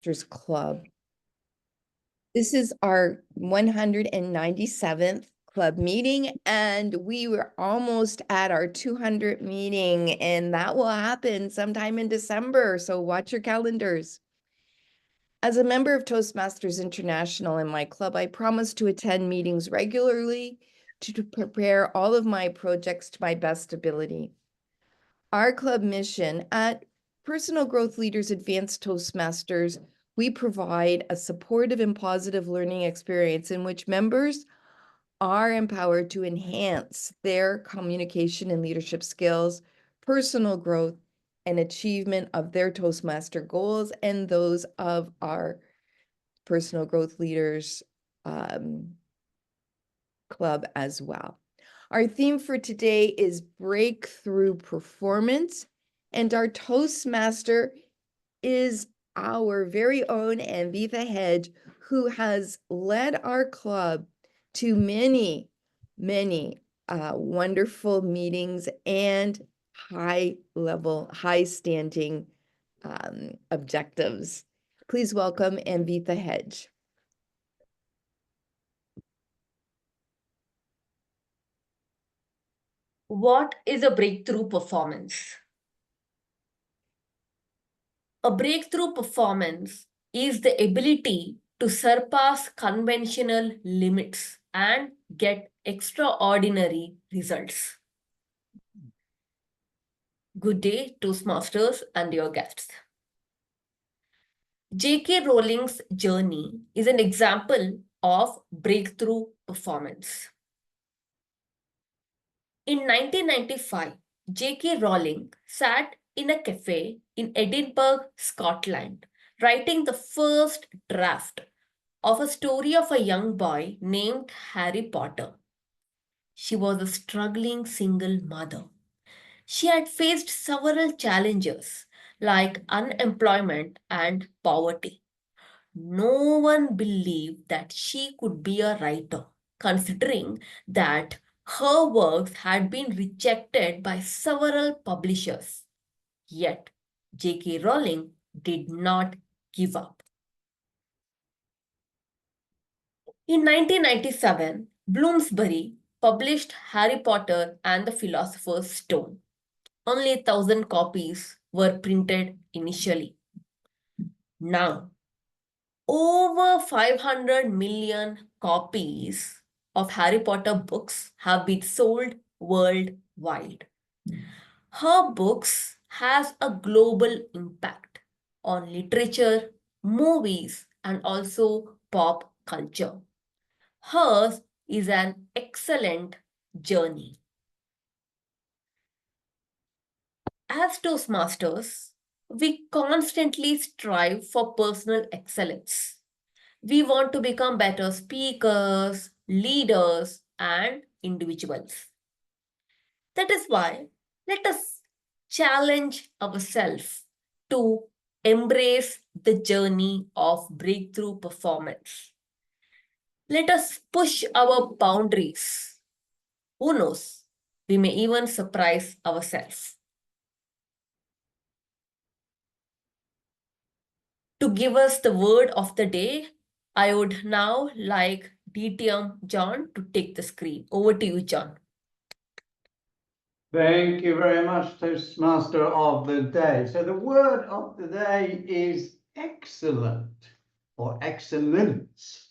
Toastmasters Club. This is our 197th club meeting, and we were almost at our 200 meeting, and that will happen sometime in December, so watch your calendars. As a member of Toastmasters International in my club, I promise to attend meetings regularly to prepare all of my projects to my best ability. Our club mission at Personal Growth Leaders Advanced Toastmasters, we provide a supportive and positive learning experience in which members are empowered to enhance their communication and leadership skills, personal growth, and achievement of their Toastmaster goals and those of our Personal Growth Leaders Club as well. Our theme for today is breakthrough performance, and our Toastmaster is our very own Anvitha Hedge, who has led our club to many, many wonderful meetings and high-level, high-standing objectives. Please welcome Anvitha Hedge. What is a breakthrough performance? A breakthrough performance is the ability to surpass conventional limits and get extraordinary results. Good day, Toastmasters and your guests. J.K. Rowling's journey is an example of breakthrough performance. In 1995, J.K. Rowling sat in a cafe in Edinburgh, Scotland, writing the first draft of a story of a young boy named Harry Potter. She was a struggling single mother. She had faced several challenges like unemployment and poverty. No one believed that she could be a writer, considering that her works had been rejected by several publishers. Yet, J.K. Rowling did not give up. In 1997, Bloomsbury published Harry Potter and the Philosopher's Stone. Only 1,000 copies were printed initially. Now, over 500 million copies of Harry Potter books have been sold worldwide. Her books has a global impact on literature, movies, and also pop culture. Hers is an excellent journey. As Toastmasters, we constantly strive for personal excellence. We want to become better speakers, leaders, and individuals. That is why let us challenge ourselves to embrace the journey of breakthrough performance. Let us push our boundaries. Who knows? We may even surprise ourselves. To give us the word of the day, I would now like DTM John to take the screen. Over to you, John. Thank you very much, Toastmaster of the day. So the word of the day is excellent or excellence.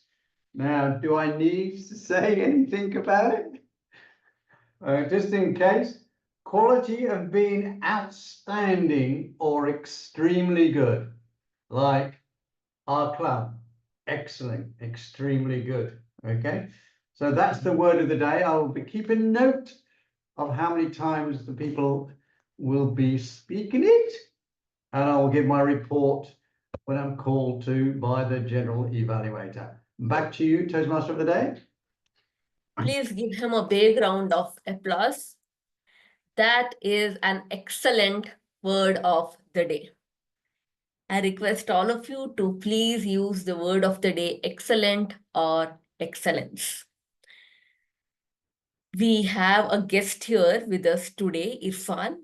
Now, do I need to say anything about it? Just in case, quality of being outstanding or extremely good, like our club, excellent, extremely good. Okay, so that's the word of the day. I will be keeping note of how many times the people will be speaking it, and I will give my report when I'm called to by the general evaluator. Back to you, Toastmaster of the day. Please give him a big round of applause. That is an excellent word of the day. I request all of you to please use the word of the day excellent or excellence. We have a guest here with us today, Irfan.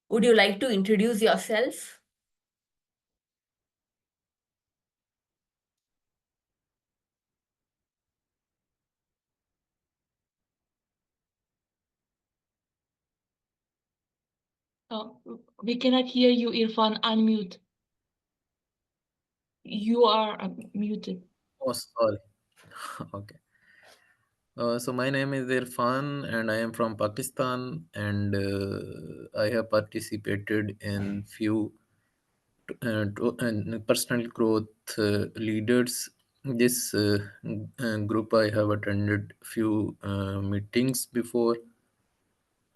Would you like to introduce yourself? We cannot hear you, Irfan. Unmute. You are muted. Oh, sorry. Okay. So my name is Irfan and I am from Pakistan, and I have participated in few personal growth leaders. This group I have attended few meetings before,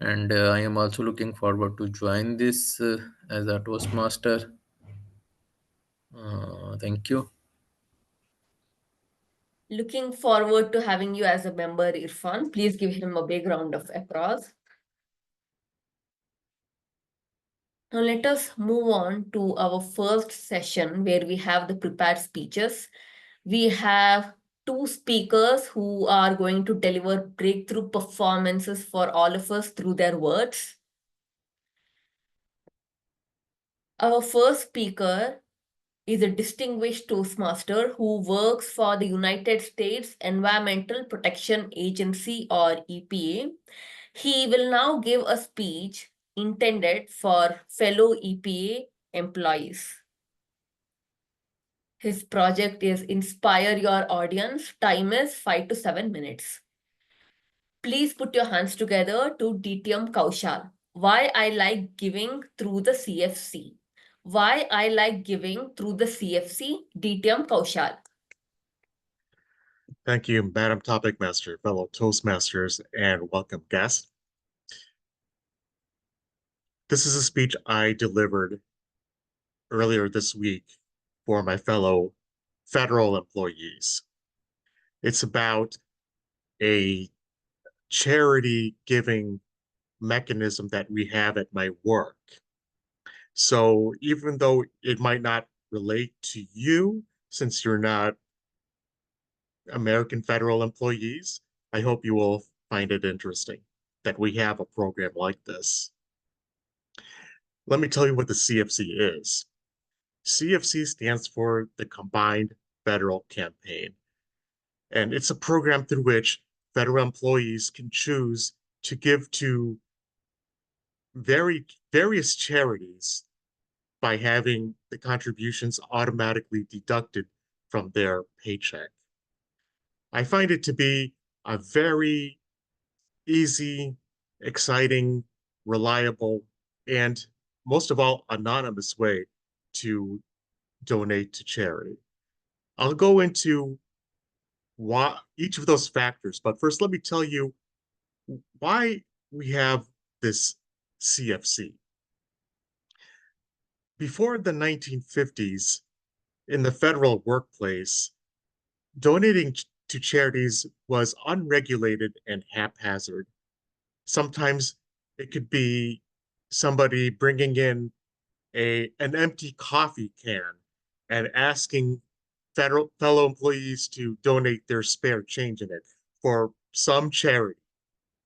and I am also looking forward to join this as a Toastmaster. Thank you. Looking forward to having you as a member, Irfan. Please give him a big round of applause. Now let us move on to our first session where we have the prepared speeches. We have two speakers who are going to deliver breakthrough performances for all of us through their words. Our first speaker is a distinguished Toastmaster who works for the United States Environmental Protection Agency, or EPA. He will now give a speech intended for fellow EPA employees. His project is Inspire Your Audience. Time is 5 to 7 minutes. Please put your hands together to DTM Kaushal. Why I like giving through the CFC. Why I like giving through the CFC, DTM Kaushal. Thank you, Madam Topic Master, fellow Toastmasters, and welcome guests. This is a speech I delivered earlier this week for my fellow federal employees. It's about a charity giving mechanism that we have at my work. So even though it might not relate to you, since you're not American federal employees, I hope you will find it interesting that we have a program like this. Let me tell you what the CFC is. CFC stands for the Combined Federal Campaign, and it's a program through which federal employees can choose to give to various charities by having the contributions automatically deducted from their paycheck. I find it to be a very easy, exciting, reliable, and most of all, anonymous way to donate to charity. I'll go into each of those factors, but first let me tell you why we have this CFC. Before the 1950s, in the federal workplace, donating to charities was unregulated and haphazard. Sometimes it could be somebody bringing in an empty coffee can and asking fellow employees to donate their spare change in it for some charity.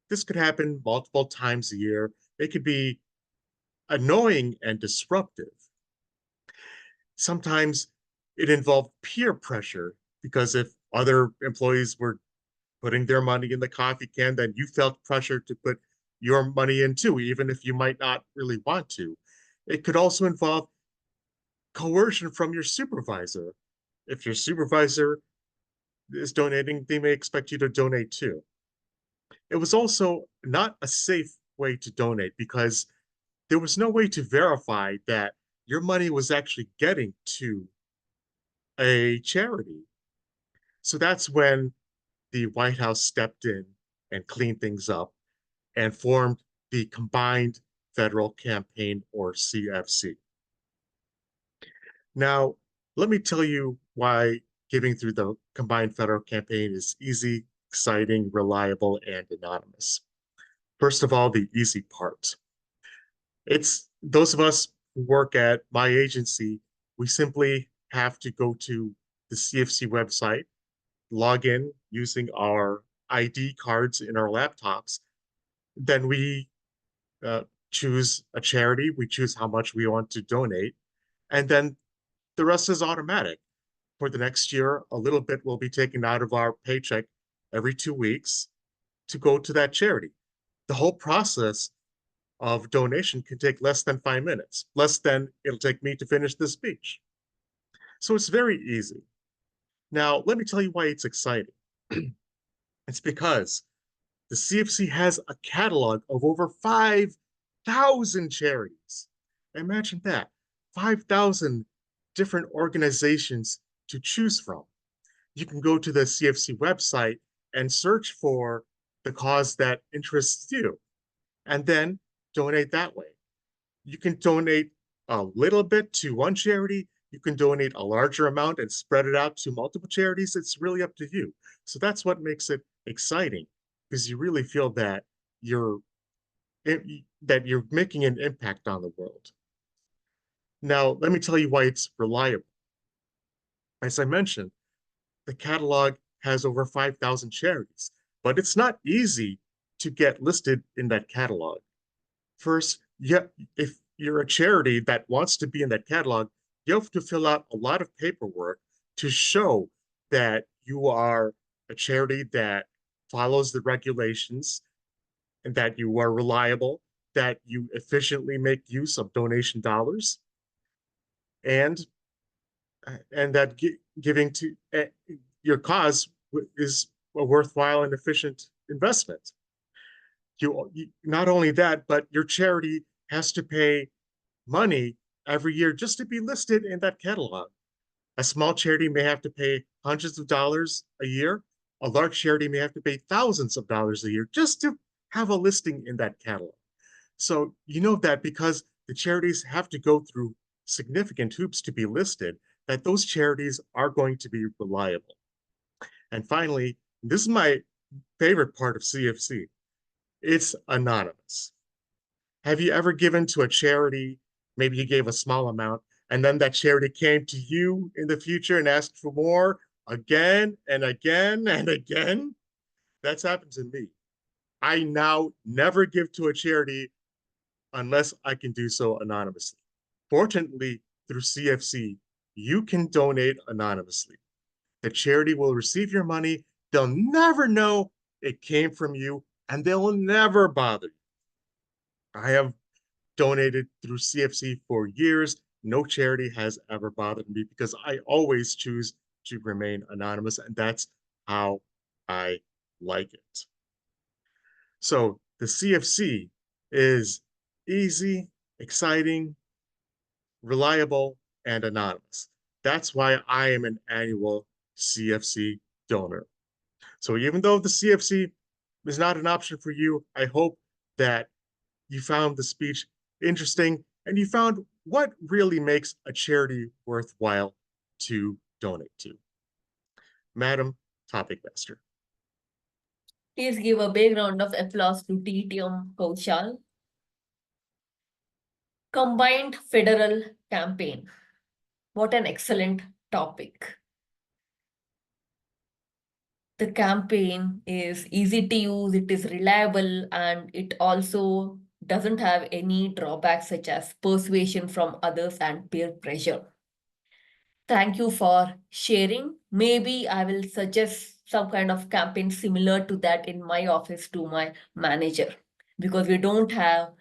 This could happen multiple times a year. It could be annoying and disruptive. Sometimes it involved peer pressure because if other employees were putting their money in the coffee can, then you felt pressure to put your money in too, even if you might not really want to. It could also involve coercion from your supervisor. If your supervisor is donating, they may expect you to donate too. It was also not a safe way to donate because there was no way to verify that your money was actually getting to a charity. So that's when the White House stepped in and cleaned things up and formed the Combined Federal Campaign, or CFC. Now, let me tell you why giving through the Combined Federal Campaign is easy, exciting, reliable, and anonymous. First of all, the easy part. It's those of us who work at my agency, we simply have to go to the CFC website, log in using our ID cards in our laptops. Then we choose a charity, we choose how much we want to donate, and then the rest is automatic. For the next year, a little bit will be taken out of our paycheck every 2 weeks to go to that charity. The whole process of donation can take less than 5 minutes, less than it'll take me to finish this speech. So it's very easy. Now, let me tell you why it's exciting. It's because the CFC has a catalog of over 5,000 charities. Imagine that, 5,000 different organizations to choose from. You can go to the CFC website and search for the cause that interests you, and then donate that way. You can donate a little bit to one charity. You can donate a larger amount and spread it out to multiple charities. It's really up to you. So that's what makes it exciting, because you really feel that you're making an impact on the world. Now, let me tell you why it's reliable. As I mentioned, the catalog has over 5,000 charities, but it's not easy to get listed in that catalog. First, if you're a charity that wants to be in that catalog, you have to fill out a lot of paperwork to show that you are a charity that follows the regulations and that you are reliable, that you efficiently make use of donation dollars, and that giving to your cause is a worthwhile and efficient investment. You not only that, but your charity has to pay money every year just to be listed in that catalog. A small charity may have to pay hundreds of dollars a year. A large charity may have to pay thousands of dollars a year just to have a listing in that catalog. So you know that because the charities have to go through significant hoops to be listed, that those charities are going to be reliable. And finally, this is my favorite part of CFC. It's anonymous. Have you ever given to a charity, maybe you gave a small amount, and then that charity came to you in the future and asked for more again and again and again? That's happened to me. I now never give to a charity unless I can do so anonymously. Fortunately, through CFC, you can donate anonymously. The charity will receive your money. They'll never know it came from you, and they will never bother you. I have donated through CFC for years. No charity has ever bothered me because I always choose to remain anonymous, and that's how I like it. So the CFC is easy, exciting, reliable, and anonymous. That's why I am an annual CFC donor. So even though the CFC is not an option for you, I hope that you found the speech interesting and you found what really makes a charity worthwhile to donate to. Madam Topic Master. Please give a big round of applause to TTM Kaushal. Combined Federal Campaign. What an excellent topic. The campaign is easy to use, it is reliable, and it also doesn't have any drawbacks such as persuasion from others and peer pressure. Thank you for sharing. Maybe I will suggest some kind of campaign similar to that in my office to my manager, because we don't have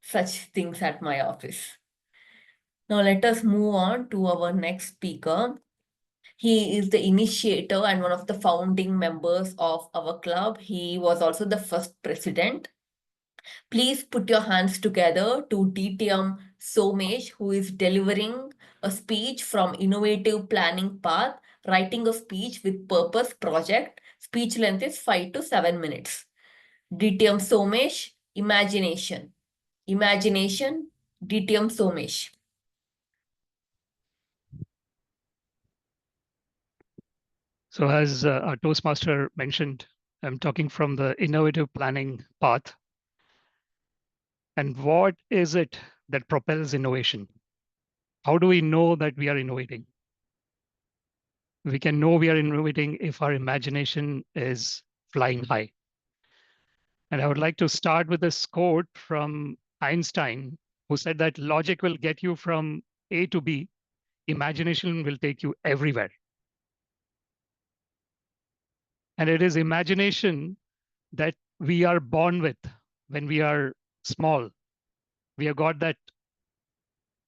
such things at my office. Now let us move on to our next speaker. He is the initiator and one of the founding members of our club. He was also the first president. Please put your hands together to DTM Somesh, who is delivering a speech from Innovative Planning Path, Writing a Speech with Purpose project. Speech length is 5 to 7 minutes. DTM Somesh, Imagination. Imagination, DTM Somesh. So as our Toastmaster mentioned, I'm talking from the innovative planning path. And what is it that propels innovation? How do we know that we are innovating? We can know we are innovating if our imagination is flying high. And I would like to start with this quote from Einstein, who said that logic will get you from A to B, imagination will take you everywhere. And it is imagination that we are born with when we are small. We have got that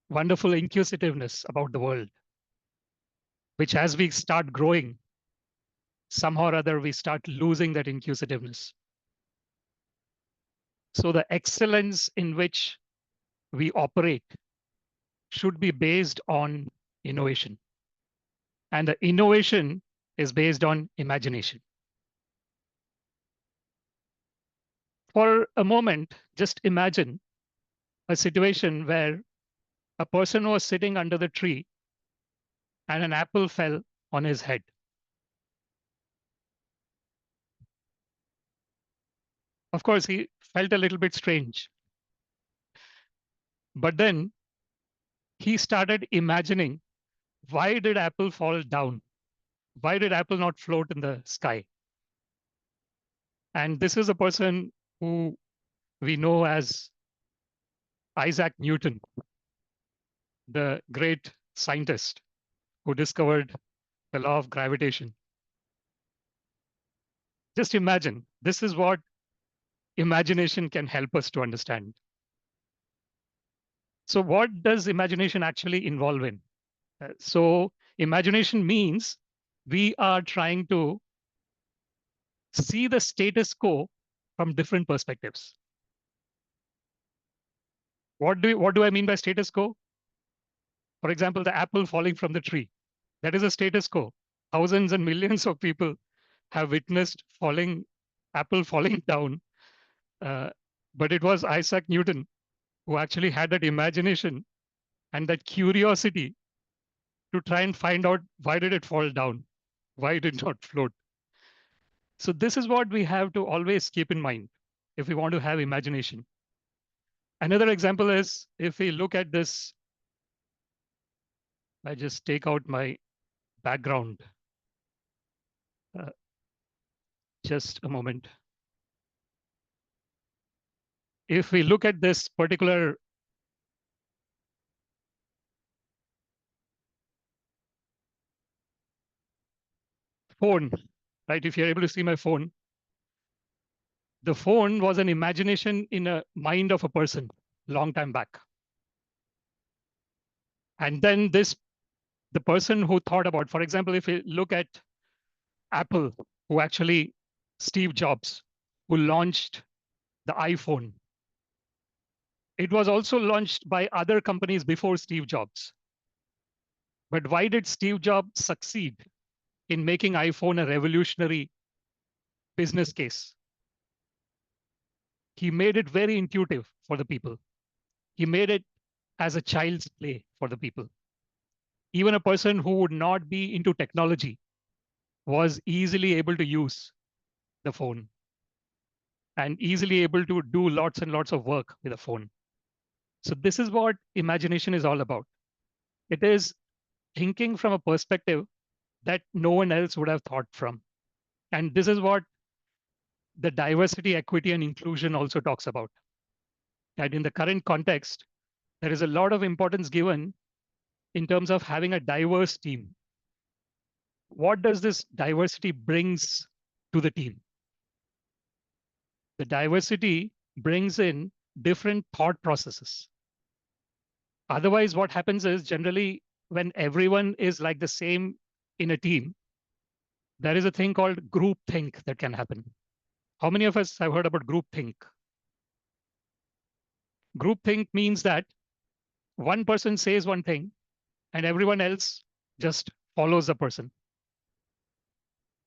wonderful inquisitiveness about the world, which as we start growing, somehow or other, we start losing that inquisitiveness. So the excellence in which we operate should be based on innovation. And the innovation is based on imagination. For a moment, just imagine a situation where a person was sitting under the tree and an apple fell on his head. Of course, he felt a little bit strange. But then he started imagining, why did apple fall down? Why did apple not float in the sky? And this is a person who we know as Isaac Newton, the great scientist who discovered the law of gravitation. Just imagine, this is what imagination can help us to understand. So what does imagination actually involve in? So imagination means we are trying to see the status quo from different perspectives. What do I mean by status quo? For example, the apple falling from the tree. That is a status quo. Thousands and millions of people have witnessed apple falling down. But it was Isaac Newton who actually had that imagination and that curiosity to try and find out why did it fall down? Why did it not float? So this is what we have to always keep in mind if we want to have imagination. Another example is if we look at this, I just take out my background. Just a moment. If we look at this particular phone, right? If you're able to see my phone, the phone was an imagination in a mind of a person long time back. And then the person who thought about, for example, if you look at Apple, who actually, Steve Jobs, who launched the iPhone. It was also launched by other companies before Steve Jobs. But why did Steve Jobs succeed in making iPhone a revolutionary business case? He made it very intuitive for the people. He made it as a child's play for the people. Even a person who would not be into technology was easily able to use the phone and easily able to do lots and lots of work with a phone. So this is what imagination is all about. It is thinking from a perspective that no one else would have thought from. And this is what the diversity, equity, and inclusion also talks about. And in the current context, there is a lot of importance given in terms of having a diverse team. What does this diversity brings to the team? The diversity brings in different thought processes. Otherwise, what happens is generally when everyone is like the same in a team, there is a thing called group think that can happen. How many of us have heard about group think? Group think means that one person says one thing and everyone else just follows the person.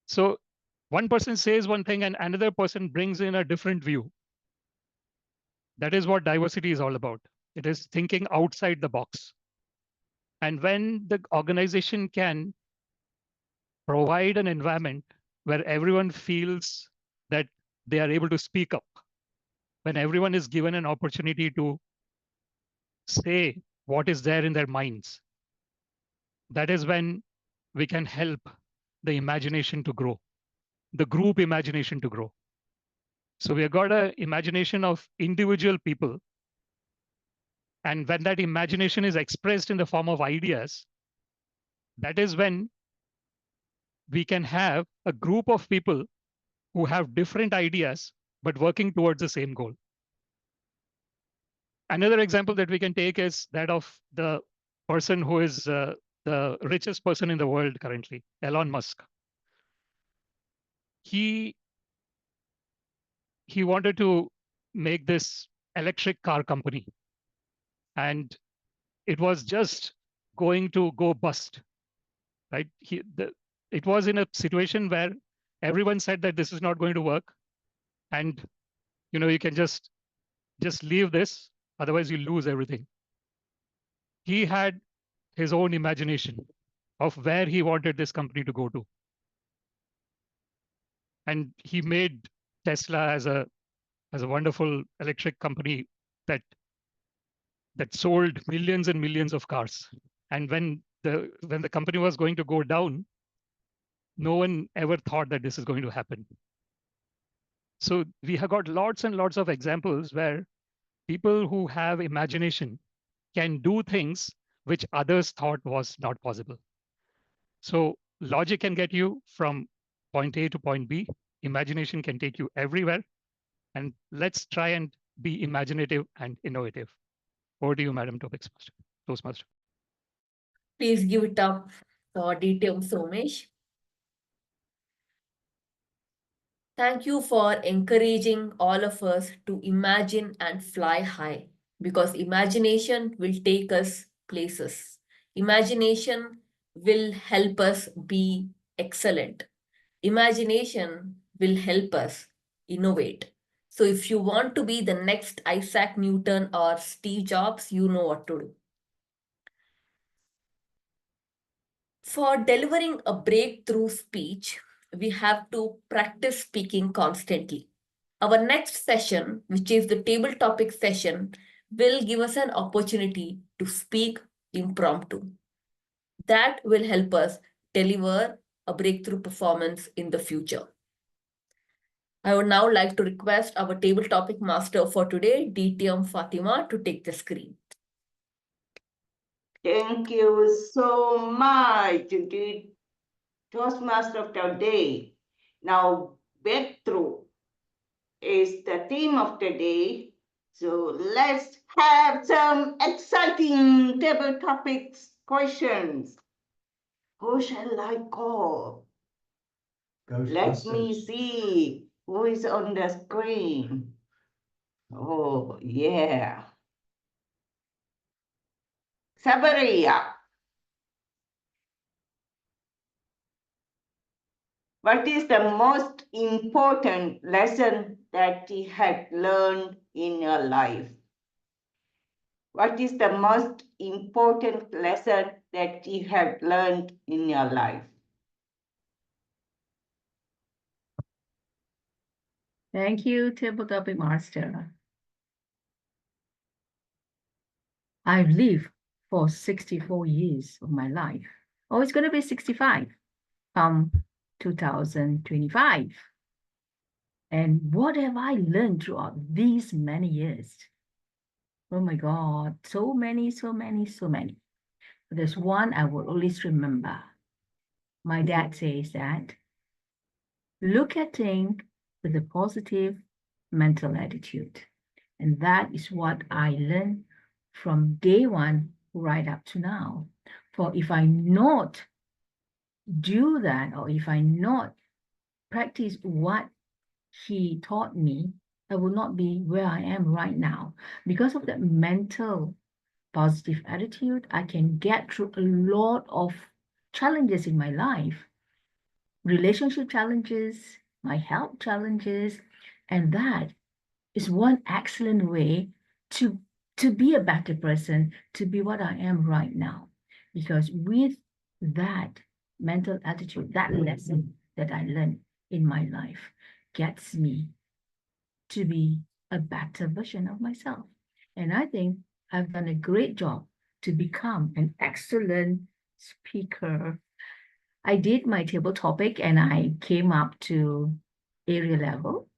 So one person says one thing and another person brings in a different view. That is what diversity is all about. It is thinking outside the box. And when the organization can provide an environment where everyone feels that they are able to speak up, when everyone is given an opportunity to say what is there in their minds, that is when we can help the imagination to grow, the group imagination to grow. So we have got an imagination of individual people. And when that imagination is expressed in the form of ideas, that is when we can have a group of people who have different ideas, but working towards the same goal. Another example that we can take is that of the person who is the richest person in the world currently, Elon Musk. He wanted to make this electric car company, and it was just going to go bust, right? It was in a situation where everyone said that this is not going to work, and you can just leave this, otherwise you lose everything. He had his own imagination of where he wanted this company to go to, and he made Tesla as a wonderful electric company that sold millions and millions of cars. And when the company was going to go down, no one ever thought that this is going to happen. So we have got lots and lots of examples where people who have imagination can do things which others thought was not possible. So logic can get you from point A to point B. Imagination can take you everywhere. And let's try and be imaginative and innovative. Over to you, Madam Toastmaster. Please give it up for DTM Somesh. Thank you for encouraging all of us to imagine and fly high, because imagination will take us places. Imagination will help us be excellent. Imagination will help us innovate. So if you want to be the next Isaac Newton or Steve Jobs, you know what to do. For delivering a breakthrough speech, we have to practice speaking constantly. Our next session, which is the table topic session, will give us an opportunity to speak impromptu. That will help us deliver a breakthrough performance in the future. I would now like to request our table topic master for today, DTM Fatima, to take the screen. Thank you so much, the Toastmaster of the day. Now, breakthrough is the theme of the day. So let's have some exciting table topics questions. Who shall I call? Let me see who is on the screen. Oh, yeah. Sabaria. What is the most important lesson that you had learned in your life? What is the most important lesson that you have learned in your life? Thank you, Table Topic Master. I've lived for 64 years of my life. Oh, it's going to be 65 from 2025. And what have I learned throughout these many years? Oh my God, so many, so many, so many. There's one I will always remember. My dad says that look at things with a positive mental attitude. And that is what I learned from day one right up to now. For if I not do that, or if I not practice what he taught me, I will not be where I am right now. Because of that mental positive attitude, I can get through a lot of challenges in my life, relationship challenges, my health challenges, and that is one excellent way to be a better person, to be what I am right now. Because with that mental attitude, that lesson that I learned in my life gets me to be a better version of myself. And I think I've done a great job to become an excellent speaker. I did my table topic and I came up to area level.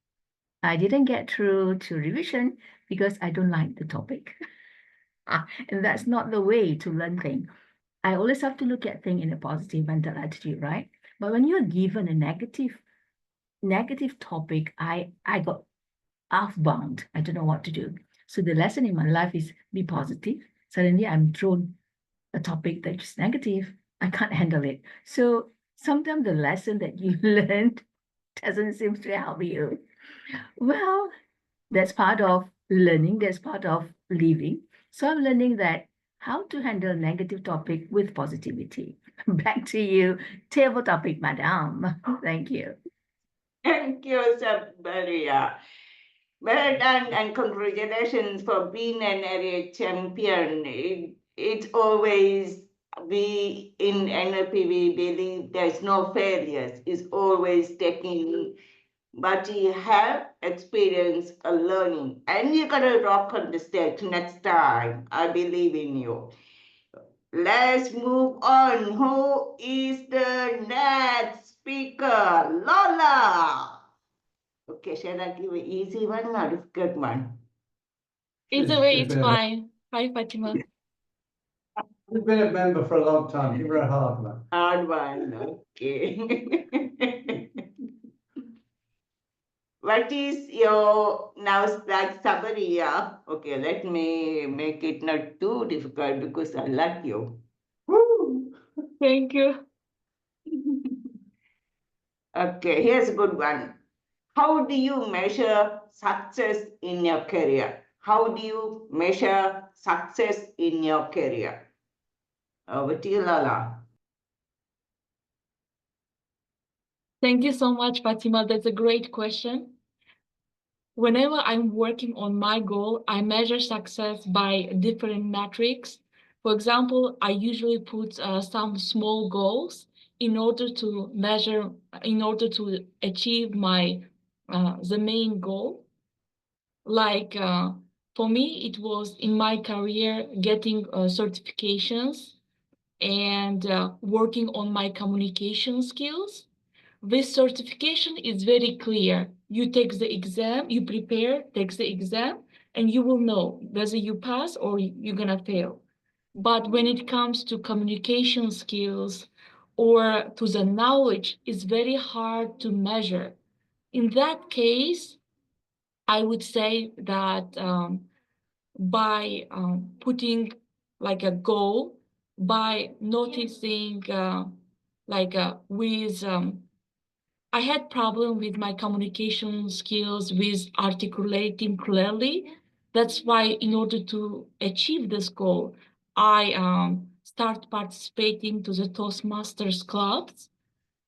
I didn't get through to revision because I don't like the topic. And that's not the way to learn things. I always have to look at things in a positive mental attitude, right? But when you're given a negative topic, I got half bound. I don't know what to do. So the lesson in my life is be positive. Suddenly I'm thrown a topic that is negative. I can't handle it. So sometimes the lesson that you learned doesn't seem to help you. Well, that's part of learning, that's part of living. So I'm learning that how to handle negative topic with positivity. Back to you, table topic, madam. Thank you. Thank you, Sabaria. Well done and congratulations for being an area champion. It's always we in NLP we believe there's no failures. It's always taking, but you have experience a learning and you're gonna rock on the stage next time. I believe in you. Let's move on. Who is the next speaker? Lola. Okay, shall I give an easy one or a difficult one? Either way, it's fine. Hi, Fatima. She's been a member for a long time. Give her a hard one. Hard one, okay. What is your now like summary? Yeah? Okay, let me make it not too difficult because I like you. Woo! Thank you. Okay, here's a good one. How do you measure success in your career? How do you measure success in your career? Over to you, Lala. Thank you so much, Fatima. That's a great question. Whenever I'm working on my goal, I measure success by different metrics. For example, I usually put some small goals in order to measure, in order to achieve my the main goal. Like for me, it was in my career getting certifications and working on my communication skills. This certification is very clear. You take the exam, you prepare, take the exam, and you will know whether you pass or you're gonna fail. But when it comes to communication skills or to the knowledge, it's very hard to measure. In that case, I would say that by putting like a goal, by noticing with I had problem with my communication skills, with articulating clearly. That's why in order to achieve this goal, I start participating to the Toastmasters clubs.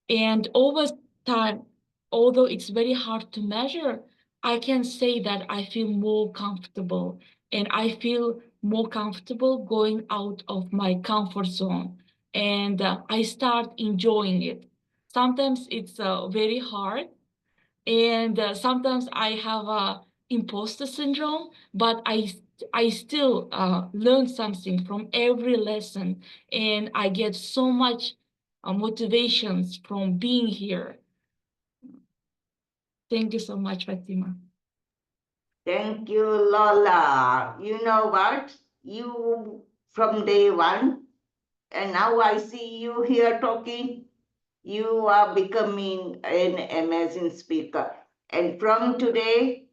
And over time, although it's very hard to measure, I can say that I feel more comfortable and I feel more comfortable going out of my comfort zone. And I start enjoying it. Sometimes it's very hard, and sometimes I have a imposter syndrome, but I still learn something from every lesson, and I get so much motivations from being here. Thank you so much, Fatima. Thank you, Lola. You know what? You from day one, and now I see you here talking. You are becoming an amazing speaker. And from today,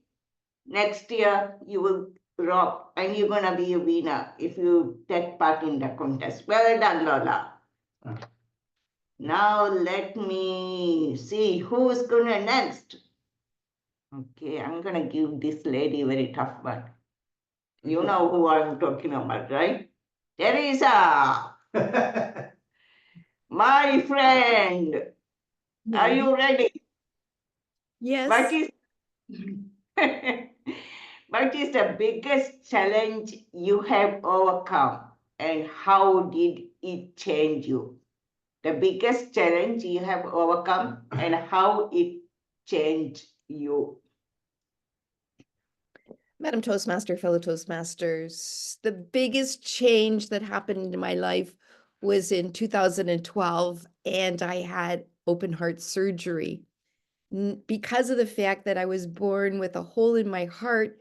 next year, you will rock and you're going to be a winner if you take part in the contest. Well done, Lola. Now let me see who's going to next. Okay, I'm going to give this lady a very tough one. You know who I'm talking about, right? Teresa, my friend, are you ready? Yes. What is what is the biggest challenge you have overcome and how did it change you? The biggest challenge you have overcome and how it changed you. Madam Toastmaster, fellow Toastmasters, the biggest change that happened in my life was in 2012, and I had open heart surgery. Because of the fact that I was born with a hole in my heart,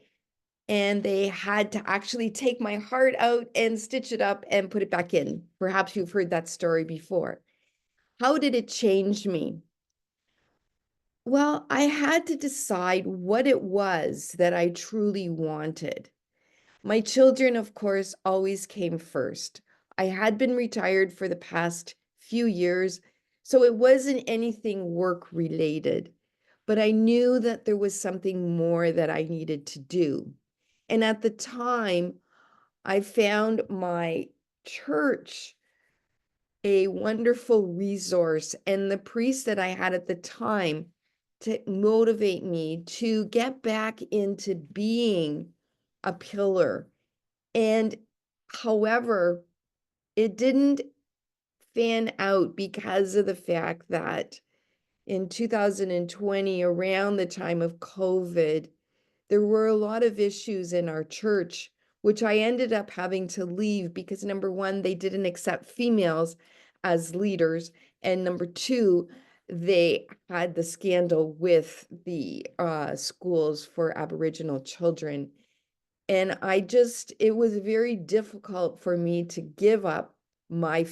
and they had to actually take my heart out and stitch it up and put it back in. Perhaps you've heard that story before. How did it change me? Well, I had to decide what it was that I truly wanted. My children, of course, always came first. I had been retired for the past few years, so it wasn't anything work related, but I knew that there was something more that I needed to do. And at the time, I found my church a wonderful resource, and the priest that I had at the time to motivate me to get back into being a pillar. And however, it didn't fan out because of the fact that in 2020, around the time of COVID, there were a lot of issues in our church, which I ended up having to leave because number one, they didn't accept females as leaders. And number two, they had the scandal with the schools for Aboriginal children. And it was very difficult for me to give up my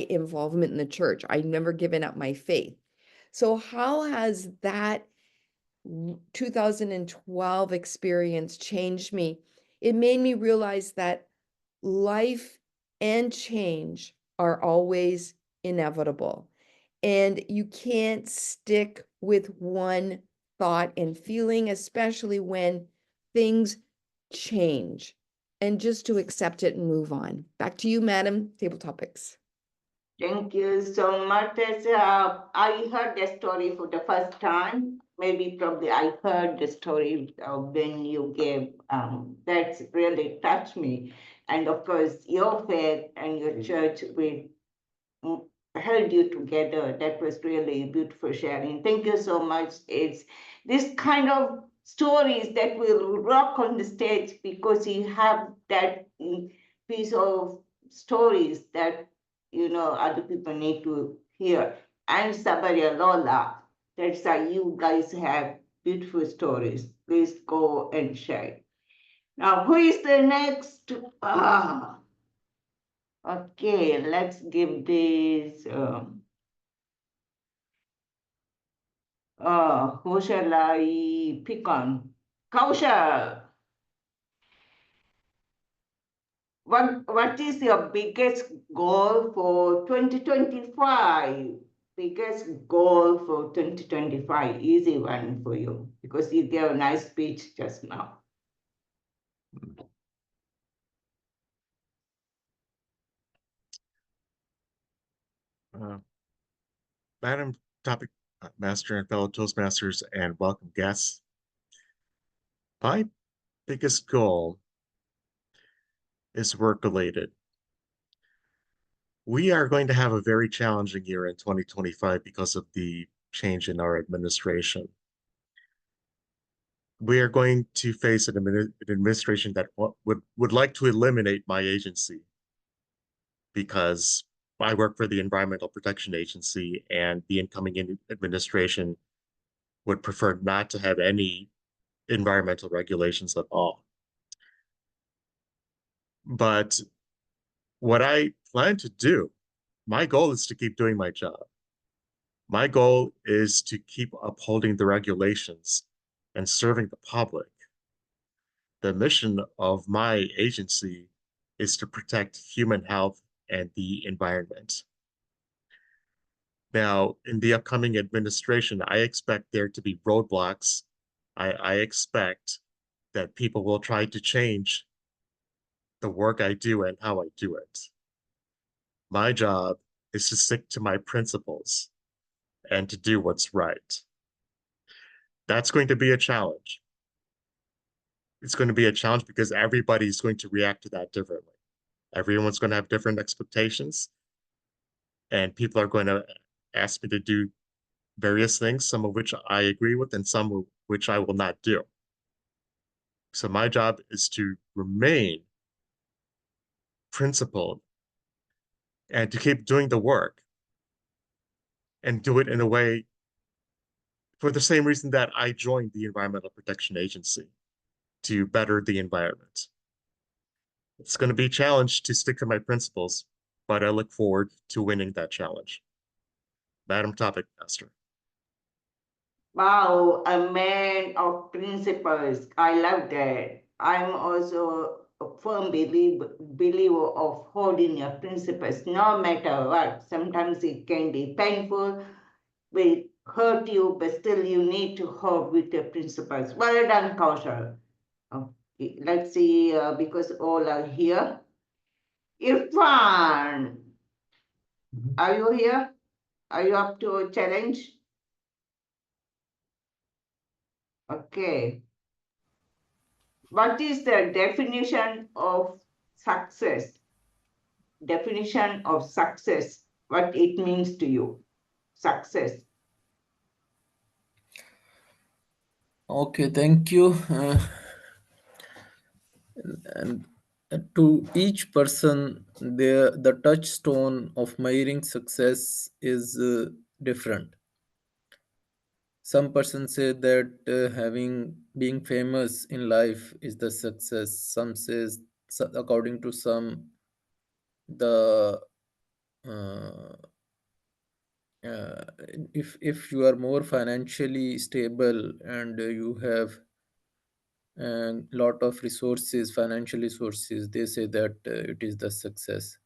involvement in the church. I've never given up my faith. So how has that 2012 experience changed me? It made me realize that life and change are always inevitable. And you can't stick with one thought and feeling, especially when things change, and just to accept it and move on. Back to you, Madam Table Topics. Thank you so much. I heard the story for the first time. Maybe probably I heard the story when you gave. That's really touched me. And of course, your faith and your church held you together. That was really beautiful sharing. Thank you so much. It's this kind of stories that will rock on the stage because you have that piece of stories that other people need to hear. And Sabaria Lola, that's how you guys have beautiful stories. Please go and share. Now, who is the next? Okay, let's give this. Who shall I pick on? Kaushal, what is your biggest goal for 2025? Biggest goal for 2025, easy one for you, because you gave a nice speech just now. Madam Topic Master and fellow Toastmasters and welcome guests. My biggest goal is work related. We are going to have a very challenging year in 2025 because of the change in our administration. We are going to face an administration that would like to eliminate my agency because I work for the Environmental Protection Agency and the incoming administration would prefer not to have any environmental regulations at all. But what I plan to do, my goal is to keep doing my job. My goal is to keep upholding the regulations and serving the public. The mission of my agency is to protect human health and the environment. Now, in the upcoming administration, I expect there to be roadblocks. I expect that people will try to change the work I do and how I do it. My job is to stick to my principles and to do what's right. That's going to be a challenge. It's going to be a challenge because everybody's going to react to that differently. Everyone's going to have different expectations, and people are going to ask me to do various things, some of which I agree with and some of which I will not do. So my job is to remain principled and to keep doing the work and do it in a way for the same reason that I joined the Environmental Protection Agency, to better the environment. It's going to be a challenge to stick to my principles, but I look forward to winning that challenge. Madam Topic Master. Wow, a man of principles. I love that. I'm also a firm believer of holding your principles, no matter what. Sometimes it can be painful, will hurt you, but still you need to hold with your principles. Well done, Kaushal. Okay, let's see, because all are here. Irfan, are you here? Are you up to a challenge? Okay. What is the definition of success? Definition of success, what it means to you, success. Okay, thank you. And to each person, the touchstone of measuring success is different. Some persons say that having being famous in life is the success. Some says, according to some, the uh, uh, if you are more financially stable and you have a lot of resources, financial resources, they say that it is the success.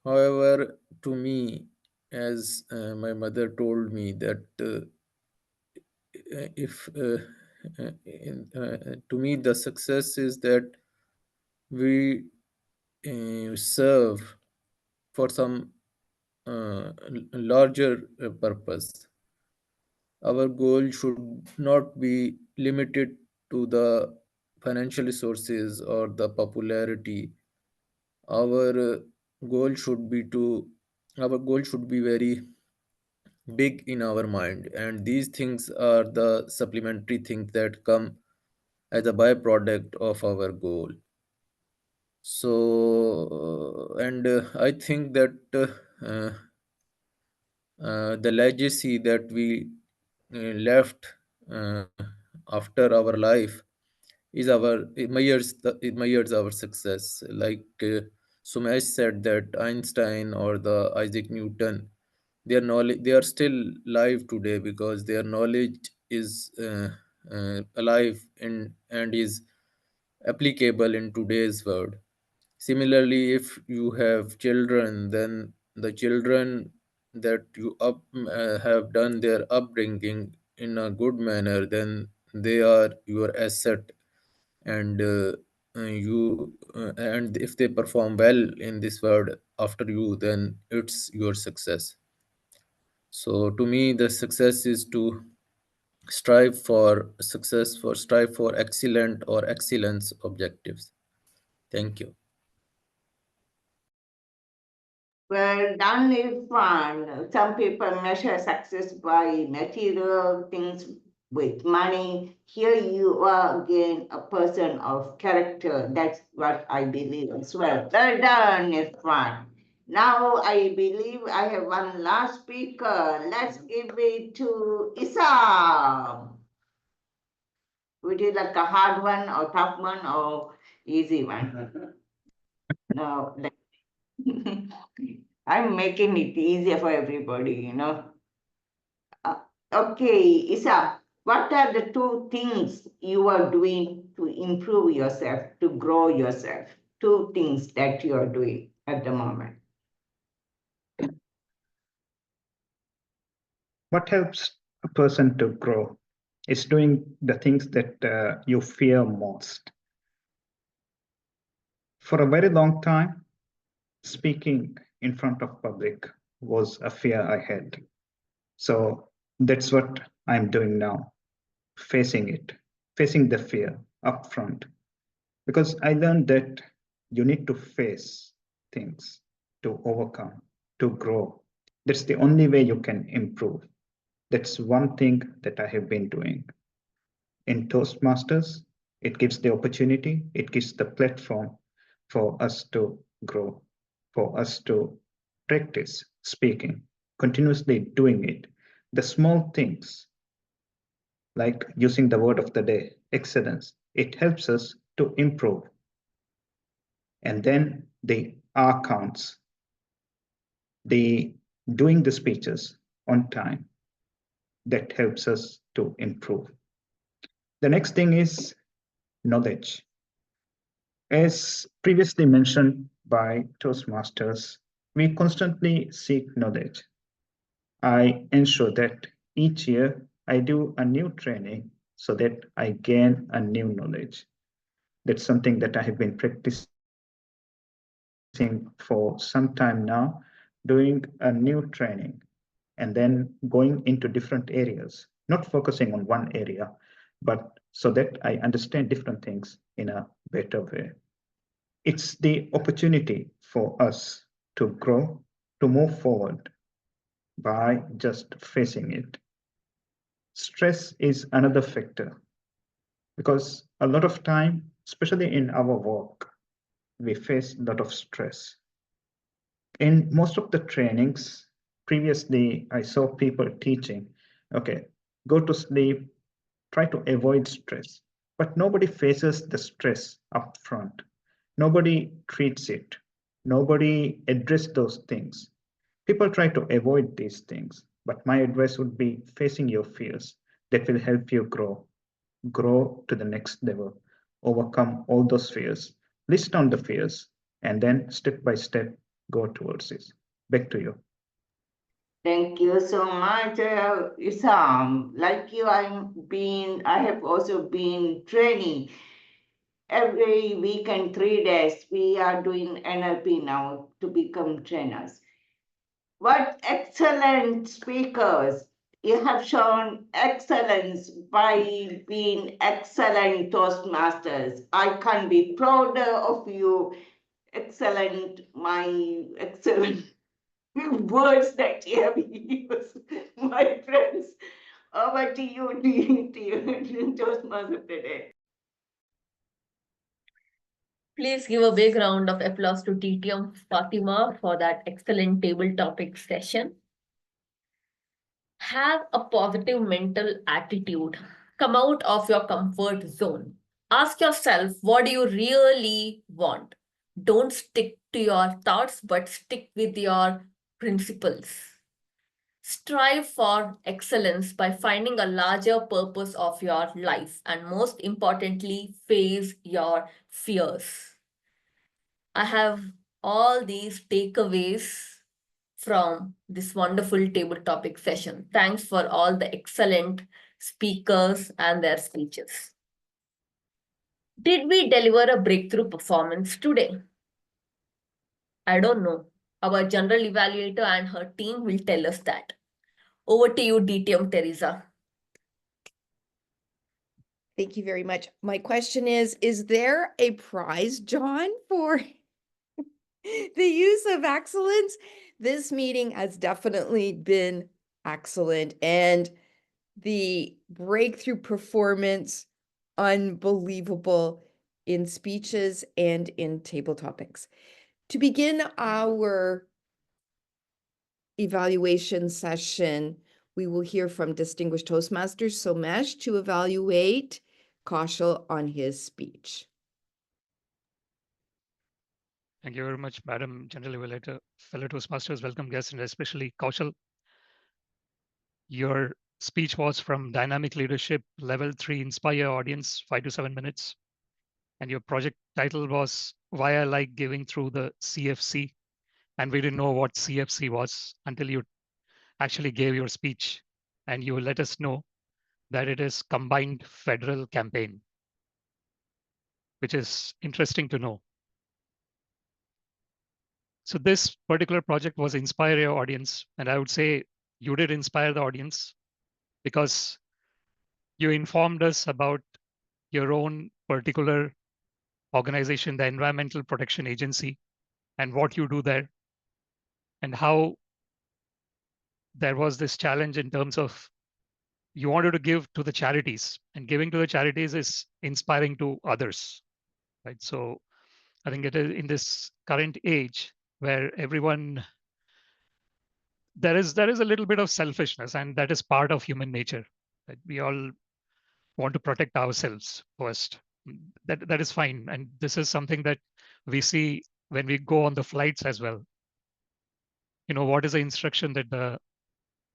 However, to me, as my mother told me that if to me the success is that we serve for some larger purpose. Our goal should not be limited to the financial resources or the popularity. Our goal should be to our goal should be very big in our mind, and these things are the supplementary things that come as a byproduct of our goal. So and I think that the legacy that we left after our life is it measures our success. Like Sumesh said that Einstein or the Isaac Newton, their knowledge, they are still alive today because their knowledge is alive and is applicable in today's world. Similarly, if you have children, then the children that you have done their upbringing in a good manner, then they are your asset, and and if they perform well in this world after you, then it's your success. So to me, the success is to strive for excellent or excellence objectives. Thank you. Well done, Irfan. Some people measure success by material things with money. Here you are again a person of character. That's what I believe as well. Well done, Irfan. Now I believe I have one last speaker. Let's give it to Isam. Would you like a hard one or tough one or easy one? No, I'm making it easier for everybody, you know. Okay, Isa, what are the two things you are doing to improve yourself, to grow yourself? Two things that you are doing at the moment. What helps a person to grow is doing the things that you fear most. For a very long time, speaking in front of public was a fear I had. So that's what I'm doing now, facing it, facing the fear up front. Because I learned that you need to face things to overcome, to grow. That's the only way you can improve. That's one thing that I have been doing. In Toastmasters, it gives the opportunity, it gives the platform for us to grow, for us to practice speaking, continuously doing it. The small things, like using the word of the day, excellence, it helps us to improve. And then the R counts, the doing the speeches on time, that helps us to improve. The next thing is knowledge. As previously mentioned by Toastmasters, we constantly seek knowledge. I ensure that each year I do a new training so that I gain a new knowledge. That's something that I have been practicing for some time now, doing a new training and then going into different areas, not focusing on one area, but so that I understand different things in a better way. It's the opportunity for us to grow, to move forward by just facing it. Stress is another factor because a lot of time, especially in our work, we face a lot of stress. In most of the trainings, previously I saw people teaching, okay, go to sleep, try to avoid stress, but nobody faces the stress up front. Nobody treats it. Nobody addresses those things. People try to avoid these things, but my advice would be facing your fears. That will help you grow to the next level, overcome all those fears, list down the fears, and then step by step go towards it. Back to you. Thank you so much, Isam. Like you, I have also been training every week and 3 days. We are doing NLP now to become trainers. What excellent speakers! You have shown excellence by being excellent Toastmasters. I can't be prouder of you. My excellent words that you have used, my friends. Over to you, Toastmaster today. Please give a big round of applause to TTM Fatima for that excellent table topic session. Have a positive mental attitude. Come out of your comfort zone. Ask yourself, what do you really want? Don't stick to your thoughts, but stick with your principles. Strive for excellence by finding a larger purpose of your life, and most importantly, face your fears. I have all these takeaways from this wonderful table topic session. Thanks for all the excellent speakers and their speeches. Did we deliver a breakthrough performance today? I don't know. Our general evaluator and her team will tell us that. Over to you, DTM Teresa. Thank you very much. My question is there a prize, John, for the use of excellence? This meeting has definitely been excellent, and the breakthrough performance, unbelievable in speeches and in table topics. To begin our evaluation session, we will hear from Distinguished Toastmaster Somesh to evaluate Kaushal on his speech. Thank you very much, Madam General Evaluator, fellow Toastmasters, welcome guests, and especially Kaushal. Your speech was from Dynamic Leadership Level 3 Inspire Audience, 5 to 7 minutes. And your project title was Why I Like Giving Through the CFC. And we didn't know what CFC was until you actually gave your speech. And you let us know that it is Combined Federal Campaign, which is interesting to know. So this particular project was Inspire Your Audience. And I would say you did inspire the audience because you informed us about your own particular organization, the Environmental Protection Agency, and what you do there, and how there was this challenge in terms of you wanted to give to the charities, and giving to the charities is inspiring to others, right? So I think it is in this current age where everyone, there is a little bit of selfishness, and that is part of human nature. Right? We all want to protect ourselves first. That is fine, and this is something that we see when we go on the flights as well. You know, what is the instruction that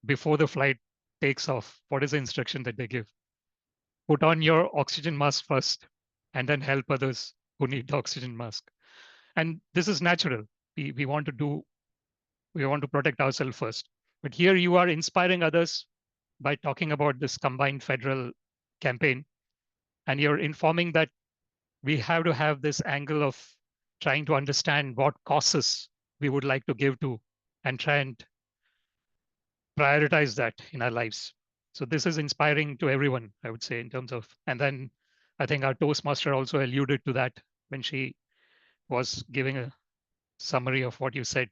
before the flight takes off? What is the instruction that they give? Put on your oxygen mask first and then help others who need the oxygen mask. And this is natural. We want to protect ourselves first. But here you are inspiring others by talking about this combined federal campaign, and you're informing that we have to have this angle of trying to understand what causes we would like to give to and try and prioritize that in our lives. So this is inspiring to everyone, I would say, in terms of, and then I think our Toastmaster also alluded to that when she was giving a summary of what you said,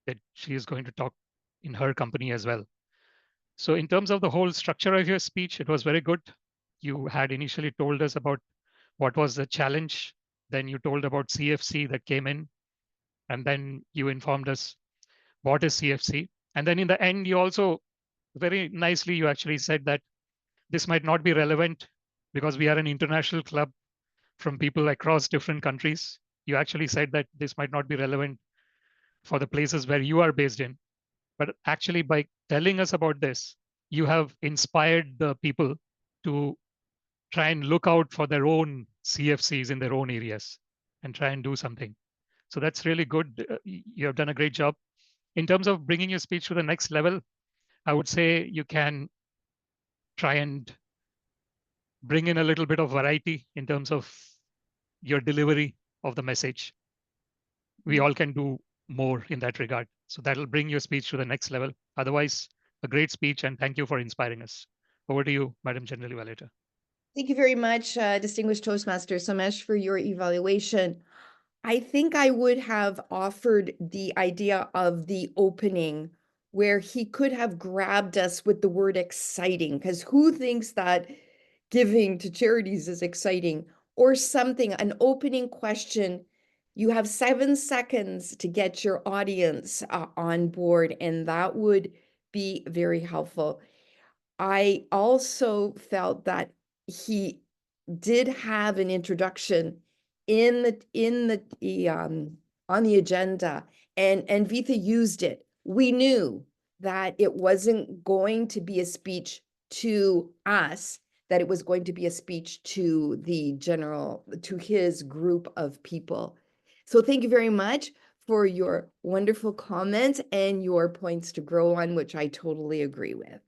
that she is going to talk in her company as well. So in terms of the whole structure of your speech, it was very good. You had initially told us about what was the challenge. Then you told about CFC that came in, and then you informed us what is CFC. And then in the end, you also very nicely, you actually said that this might not be relevant because we are an international club from people across different countries. You actually said that this might not be relevant for the places where you are based in. But actually, by telling us about this, you have inspired the people to try and look out for their own CFCs in their own areas and try and do something. So that's really good. You have done a great job. In terms of bringing your speech to the next level, I would say you can try and bring in a little bit of variety in terms of your delivery of the message. We all can do more in that regard. So that'll bring your speech to the next level. Otherwise, a great speech, and thank you for inspiring us. Over to you, Madam General Evaluator. Thank you very much, distinguished Toastmaster Somesh, for your evaluation. I think I would have offered the idea of the opening where he could have grabbed us with the word exciting, because who thinks that giving to charities is exciting? Or something, an opening question. You have 7 seconds to get your audience on board, and that would be very helpful. I also felt that he did have an introduction in the on the agenda, and Vita used it. We knew that it wasn't going to be a speech to us, that it was going to be a speech to to his group of people. So thank you very much for your wonderful comments and your points to grow on, which I totally agree with.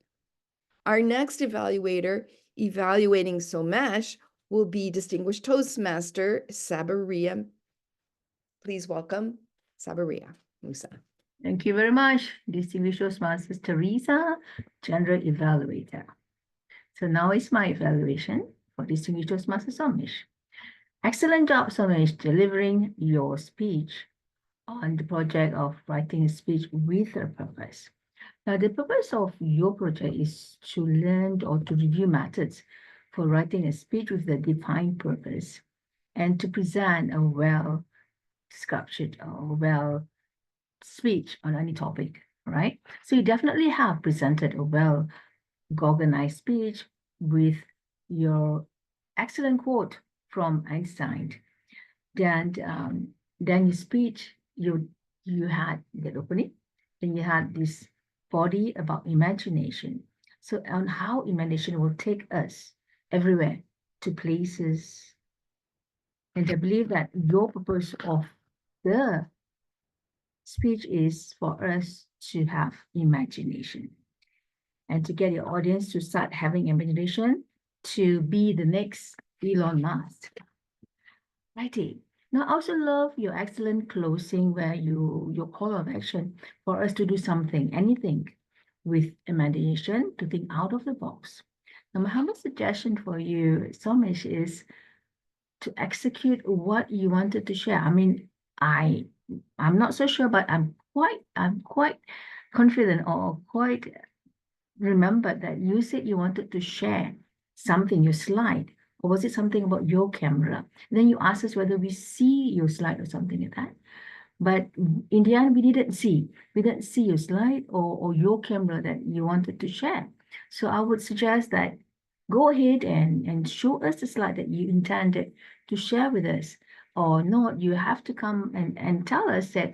Our next evaluator evaluating Somesh will be Distinguished Toastmaster Sabaria. Please welcome Sabaria Musa. Thank you very much, Distinguished Toastmasters Teresa, General Evaluator. So now is my evaluation for Distinguished Toastmaster Somesh. Excellent job, Somesh, delivering your speech on the project of writing a speech with a purpose. Now, the purpose of your project is to learn or to review methods for writing a speech with a defined purpose and to present a well-structured or well speech on any topic, right? So you definitely have presented a well-organized speech with your excellent quote from Einstein. Then your speech, you had the opening, then you had this body about imagination. So on how imagination will take us everywhere to places. And I believe that your purpose of the speech is for us to have imagination and to get your audience to start having imagination to be the next Elon Musk. Righty. Now, I also love your excellent closing where your call of action for us to do something, anything, with imagination, to think out of the box. Now, my humble suggestion for you, Somesh, is to execute what you wanted to share. I mean, I'm not so sure, but I'm quite confident or quite remember that you said you wanted to share something, your slide, or was it something about your camera? And then you asked us whether we see your slide or something like that. But in the end, we didn't see your slide or your camera that you wanted to share. So I would suggest that go ahead and show us the slide that you intended to share with us. Or not, you have to come and tell us that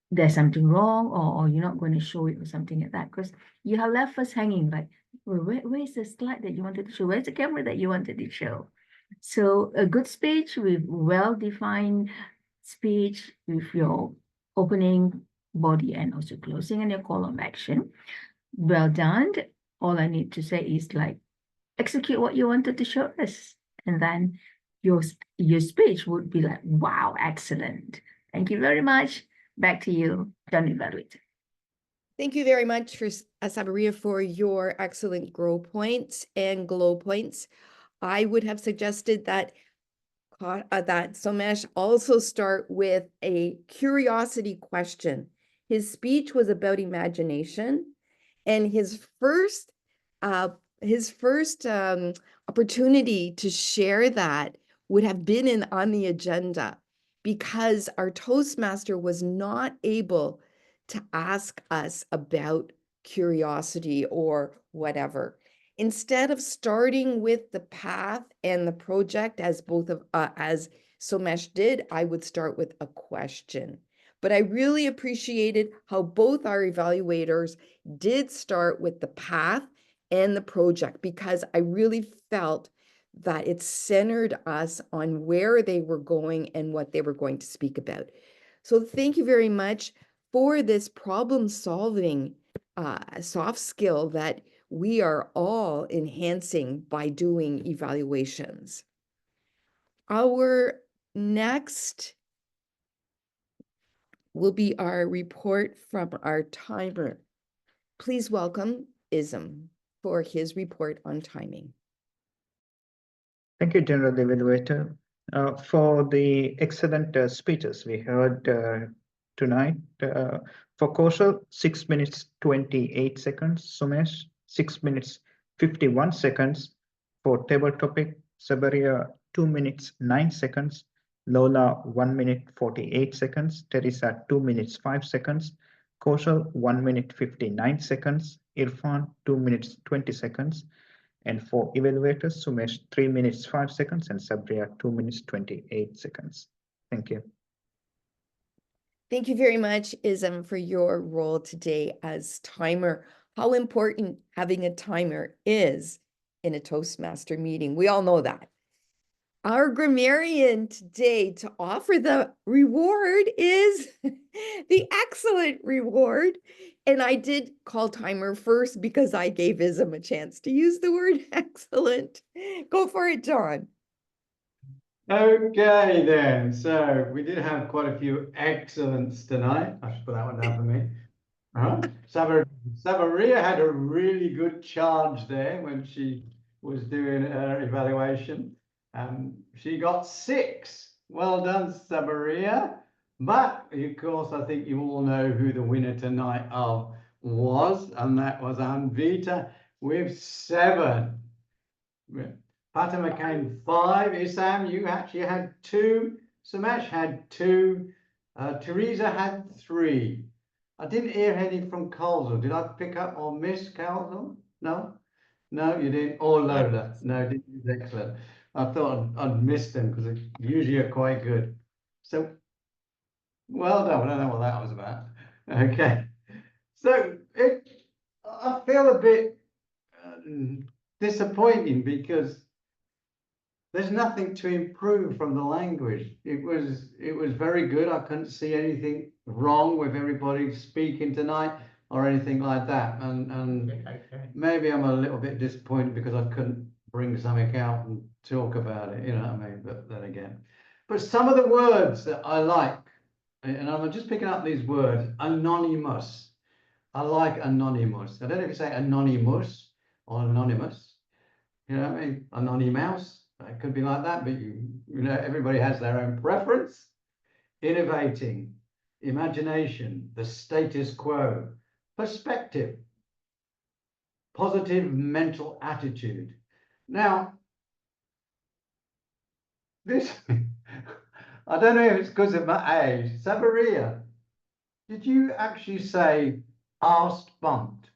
there's something wrong or you're not going to show it or something like that, because you have left us hanging like, where's the slide that you wanted to show? Where's the camera that you wanted to show? So a good speech with well-defined speech with your opening body and also closing and your call of action. Well done. All I need to say is like execute what you wanted to show us. And then your speech would be like, wow, excellent. Thank you very much. Back to you, John Evaluator. Thank you very much for Sabaria for your excellent grow points and glow points. I would have suggested that that Somesh also start with a curiosity question. His speech was about imagination, and uh, his first opportunity to share that would have been on the agenda, because our Toastmaster was not able to ask us about curiosity or whatever. Instead of starting with the path and the project as as Somesh did, I would start with a question. But I really appreciated how both our evaluators did start with the path and the project, because I really felt that it centered us on where they were going and what they were going to speak about. So thank you very much for this problem solving soft skill that we are all enhancing by doing evaluations. Our next will be our report from our timer. Please welcome Ism for his report on timing. Thank you, General Evaluator, for the excellent speeches we heard tonight. For Kaushal, 6 minutes 28 seconds. Sumesh, 6 minutes 51 seconds. For table topic, Sabaria, 2 minutes 9 seconds. Lola, 1 minute 48 seconds. Teresa, 2 minutes 5 seconds. Kaushal, 1 minute 59 seconds. Irfan, 2 minutes 20 seconds. And for evaluators, Sumesh, 3 minutes 5 seconds, and Sabria, 2 minutes 28 seconds. Thank you. Thank you very much, Ism, for your role today as timer. How important having a timer is in a Toastmaster meeting. We all know that. Our grammarian today to offer the reward is the excellent reward. And I did call timer first because I gave Ism a chance to use the word excellent. Go for it, John. Okay, then. So we did have quite a few excellents tonight. I should put that one down for me. Sabaria had a really good charge there when she was doing her evaluation. She got 6. Well done, Sabaria. But of course, I think you all know who the winner tonight was, and that was Anvita with 7. Fatima came 5. Isam, you actually had 2. Samash had 2. Teresa had 3. I didn't hear any from Colsall. Did I pick up or miss Colsall? No? No, you didn't. Or Lola? No, excellent. I thought I'd missed them because they usually are quite good. So, well done. I don't know what that was about. Okay. So, I feel a bit disappointing because there's nothing to improve from the language. It was very good. I couldn't see anything wrong with everybody speaking tonight or anything like that. And maybe I'm a little bit disappointed because I couldn't bring something out and talk about it, you know what I mean? But then again. But some of the words that I like, and I'm just picking up these words, anonymous. I like anonymous. I don't know if you say anonymous or anonymous. You know what I mean? Anonymous. It could be like that, but you know, everybody has their own preference. Innovating, imagination, the status quo, perspective, positive mental attitude. Now, this, I don't know if it's because of my age. Sabaria, did you actually say asked bumped?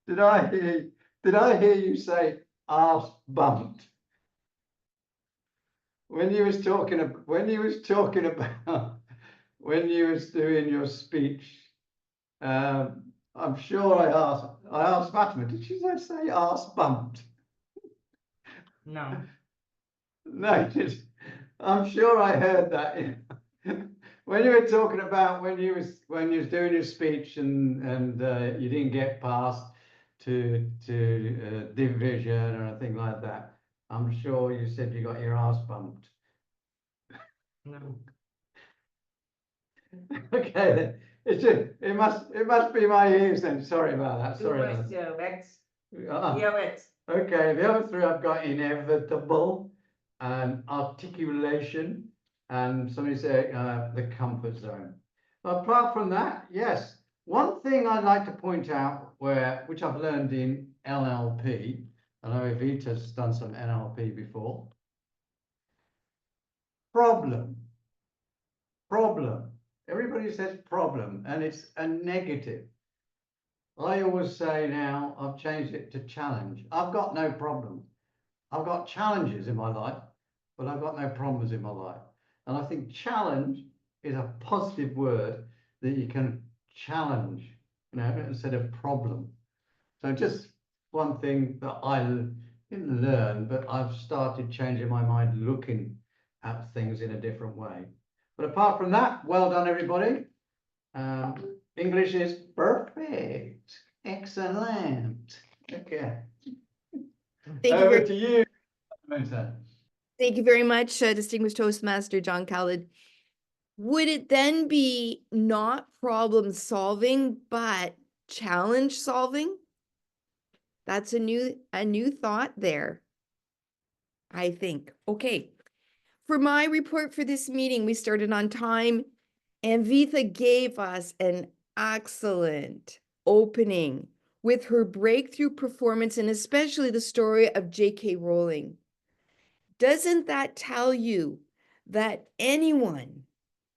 Did I hear you say asked bumped? When you was talking about when you was doing your speech, I'm sure I asked Fatima, did she say ass bumped? No. No, I'm sure I heard that. When you were talking about when you was doing your speech and you didn't get past to division or anything like that. I'm sure you said you got your ass bumped. No. Okay, then. It must be my ears then. Sorry about that. Too Sorry much about that. wax. Ah. Yeah, wax. Okay, the other three I've got inevitable and articulation, and somebody say the comfort zone. Apart from that, yes, one thing I'd like to point out which I've learned in LLP, I know Evita's done some NLP before. Problem. Everybody says problem, and it's a negative. I always say now, I've changed it to challenge. I've got no problem. I've got challenges in my life, but I've got no problems in my life. And I think challenge is a positive word that you can challenge, instead of problem. So just one thing that I didn't learn, but I've started changing my mind, looking at things in a different way. But apart from that, well done, everybody. English is perfect. Excellent. Okay. Thank you Over very, to you, Samantha. thank you very much, distinguished Toastmaster John Khalid. Would it then be not problem solving, but challenge solving? That's a new thought there, I think. Okay. For my report for this meeting, we started on time, and Vitha gave us an excellent opening with her breakthrough performance and especially the story of J.K. Rowling. Doesn't that tell you that anyone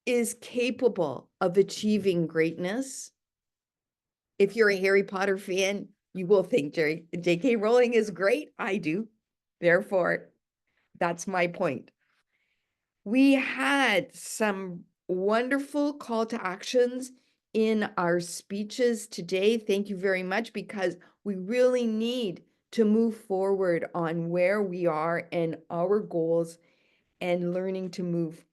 is capable of achieving greatness? If you're a Harry Potter fan, you will think J.K. Rowling is great. I do. Therefore, that's my point. We had some wonderful call to actions in our speeches today. Thank you very much, because we really need to move forward on where we are and our goals and learning to move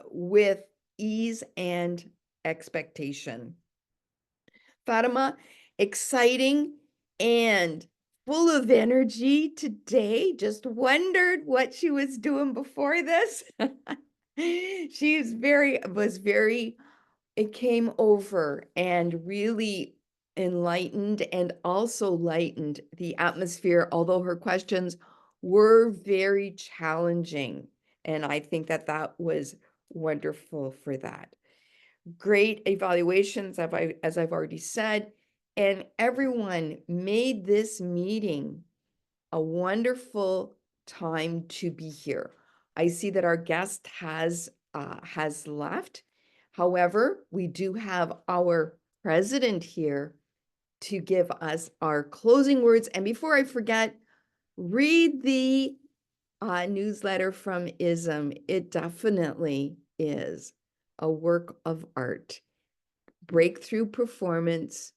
with ease and expectation. Fatima, exciting and full of energy today. Just wondered what she was doing before this. It came over and really enlightened and also lightened the atmosphere, although her questions were very challenging. And I think that was wonderful for that. Great evaluations, as I've already said, and everyone made this meeting a wonderful time to be here. I see that our guest has left. However, we do have our president here to give us our closing words. And before I forget, read the newsletter from ISM. It definitely is a work of art. Breakthrough performance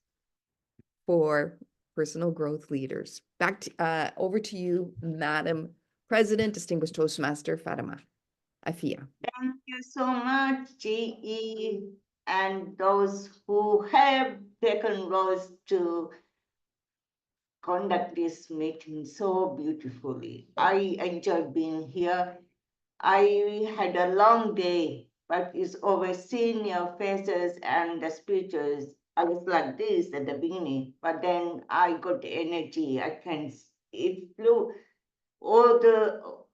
for personal growth leaders. Back to, over to you, Madam President, Distinguished Toastmaster Fatima Afia. Thank you so much, GE, and those who have taken roles to conduct this meeting so beautifully. I enjoyed being here. I had a long day, but it's always seeing your faces and the speeches. I was like this at the beginning, but then I got the energy. It flew all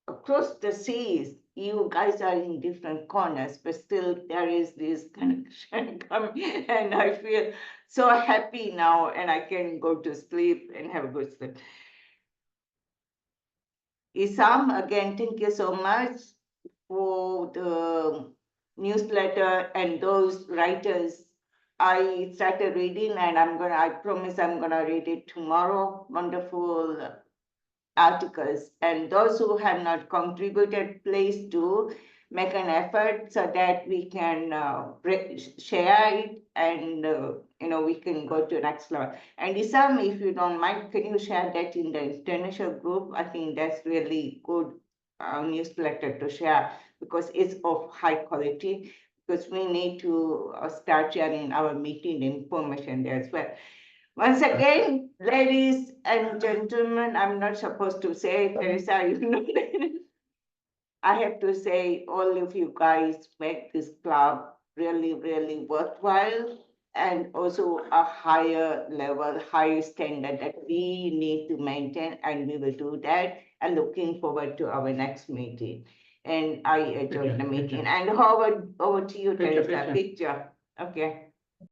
across the seas. You guys are in different corners, but still there is this connection coming, and I feel so happy now, and I can go to sleep and have a good sleep. Isam, again, thank you so much for the newsletter and those writers. I started reading, and I promise I'm gonna read it tomorrow. Wonderful articles. And those who have not contributed, please do make an effort so that we can share it and we can go to next level. And Isam, if you don't mind, can you share that in the international group? I think that's really good newsletter to share because it's of high quality, because we need to start sharing our meeting information there as well. Once again, ladies and gentlemen, I'm not supposed to say, Teresa, you know that. I have to say, all of you guys make this club really, really worthwhile, and also a higher level, higher standard that we need to maintain, and we will do that. And looking forward to our next meeting. And I adjourn the meeting. And over to you, Teresa. Picture. Okay.